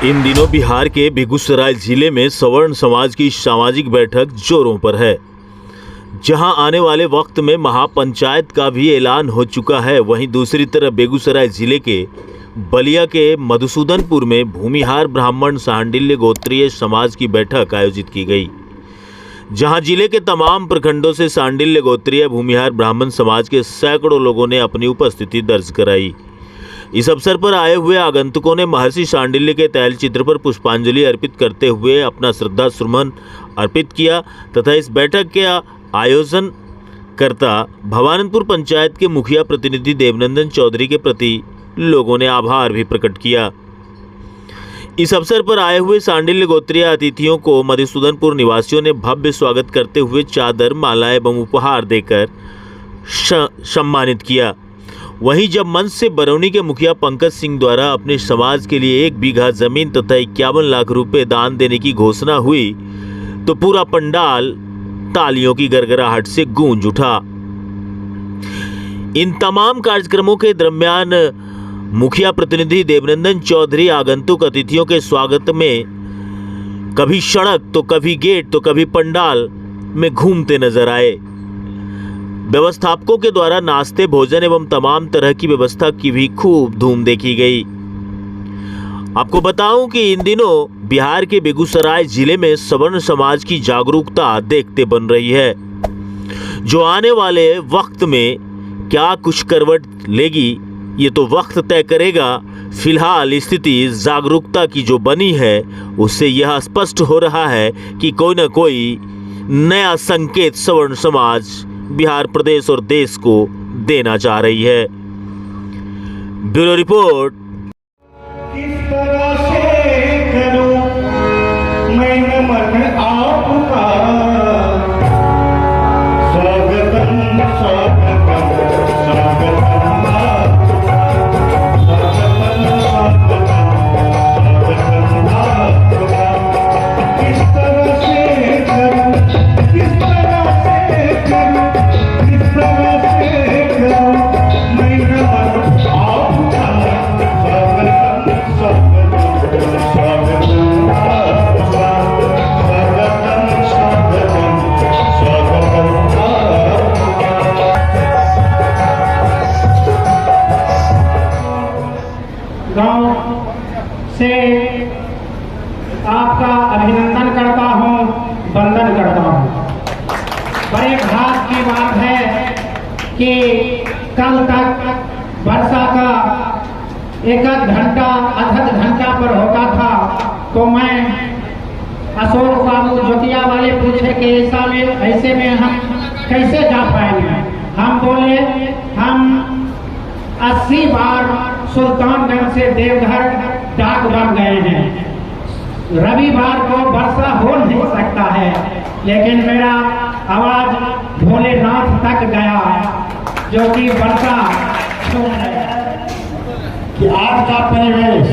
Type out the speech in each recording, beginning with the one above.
इन दिनों बिहार के बेगूसराय जिले में सवर्ण समाज की सामाजिक बैठक जोरों पर है, जहां आने वाले वक्त में महापंचायत का भी ऐलान हो चुका है। वहीं दूसरी तरफ बेगूसराय जिले के बलिया के मधुसूदनपुर में भूमिहार ब्राह्मण सांडिल्य गोत्रीय समाज की बैठक आयोजित की गई, जहां जिले के तमाम प्रखंडों से सांडिल्य गोत्रीय भूमिहार ब्राह्मण समाज के सैकड़ों लोगों ने अपनी उपस्थिति दर्ज कराई। इस अवसर पर आए हुए आगंतुकों ने महर्षि सांडिल्य के तैलचित्र पर पुष्पांजलि अर्पित करते हुए अपना श्रद्धा सुमन अर्पित किया तथा इस बैठक के आयोजनकर्ता भवानंदपुर पंचायत के मुखिया प्रतिनिधि देवनंदन चौधरी के प्रति लोगों ने आभार भी प्रकट किया। इस अवसर पर आए हुए सांडिल्य गोत्रीय अतिथियों को मधुसूदनपुर निवासियों ने भव्य स्वागत करते हुए चादर, माला एवं उपहार देकर सम्मानित किया। वहीं जब मंच से बरौनी के मुखिया पंकज सिंह द्वारा अपने समाज के लिए 1 बीघा जमीन तथा 51 लाख रुपए दान देने की घोषणा हुई तो पूरा पंडाल तालियों की गड़गड़ाहट से गूंज उठा। इन तमाम कार्यक्रमों के दरमियान मुखिया प्रतिनिधि देवनंदन चौधरी आगंतुक अतिथियों के स्वागत में कभी सड़क तो कभी गेट तो कभी पंडाल में घूमते नजर आए। व्यवस्थापकों के द्वारा नाश्ते, भोजन एवं तमाम तरह की व्यवस्था की भी खूब धूम देखी गई। आपको बताऊं कि इन दिनों बिहार के बेगूसराय जिले में सवर्ण समाज की जागरूकता देखते बन रही है, जो आने वाले वक्त में क्या कुछ करवट लेगी ये तो वक्त तय करेगा। फिलहाल स्थिति जागरूकता की जो बनी है उससे यह स्पष्ट हो रहा है कि कोई न कोई नया संकेत सवर्ण समाज बिहार प्रदेश और देश को देना चाह रही है। Bureau report. किस तरह से करूं मैं मन आपका, स्वागतम स्वागतम स्वागतम गांव से आपका अभिनंदन करता हूं, वंदन करता हूं। बड़े भाग की बात है कि कल तक वर्षा का 1 घंटा आधा घंटा पर होता था, तो मैं अशोक बाबू जोतिया वाले पूछे कि ऐसे में हम कैसे जा पाएंगे। हम बोले हम 80 बार सुल्तानगंज से देवघर डाक बन गए हैं, रविवार को वर्षा हो नहीं सकता है, लेकिन मेरा आवाज भोलेनाथ तक गया जो कि वर्षा कि आज का परिवेश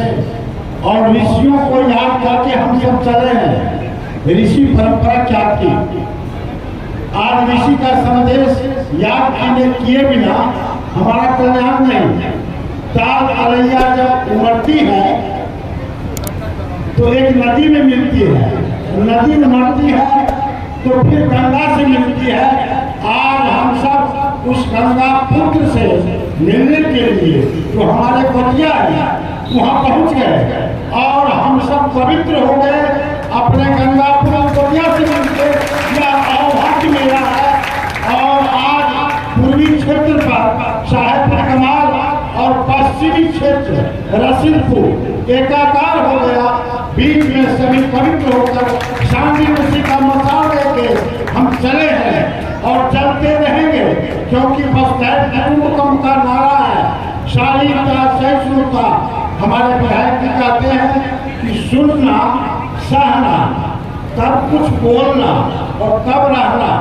और ऋषियों को याद करके हम सब चले हैं। ऋषि परंपरा क्या थी, आज ऋषि का संदेश याद किए बिना हमारा कल्याण नहीं। ताल अलैया जब उमड़ती है तो एक नदी में मिलती है, नदी उमड़ती है तो फिर गंगा से मिलती है। आज हम सब उस गंगा पुत्र से मिलने के लिए जो हमारे पतिया है वहाँ पहुँच गए और हम सब पवित्र हो गए अपने गंगा पुत्र पतिया से मिलते। यह सौभाग्य मेरा है। और आज पूर्वी क्षेत्र पर साहेबपुर कमाल और पश्चिमी क्षेत्र रसिकपुर एकाकार हो गया। बीच में सभी पवित्र होकर शांति ऋषि का मसाल लेके हम चले हैं और चलते रहेंगे, क्योंकि बस कुटुंब का नारा है, शालीनता सहिष्णुता। हमारे विधायक जी कहते हैं कि सुनना, सहना, तब कुछ बोलना और तब रहना।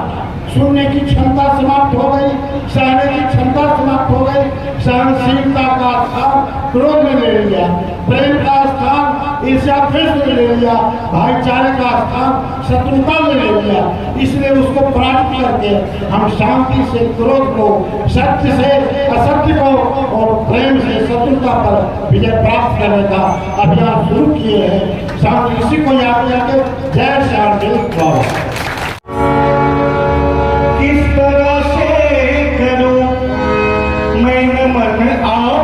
सुनने की क्षमता समाप्त हो गई, सहने की क्षमता समाप्त हो गई। सहनशीलता का स्थान क्रोध में ले लिया, प्रेम का स्थान ईर्ष्या द्वेष में ले लिया, भाईचारे का स्थान शत्रुता में ले लिया। इसलिए उसको पराजित करके हम शांति से क्रोध को, सत्य से असत्य को और प्रेम से शत्रुता पर विजय प्राप्त करने का अभियान शुरू किए हैं। साथ इसी को याद करके जय श्री राम। किस तरह से करूं मैं नमन आप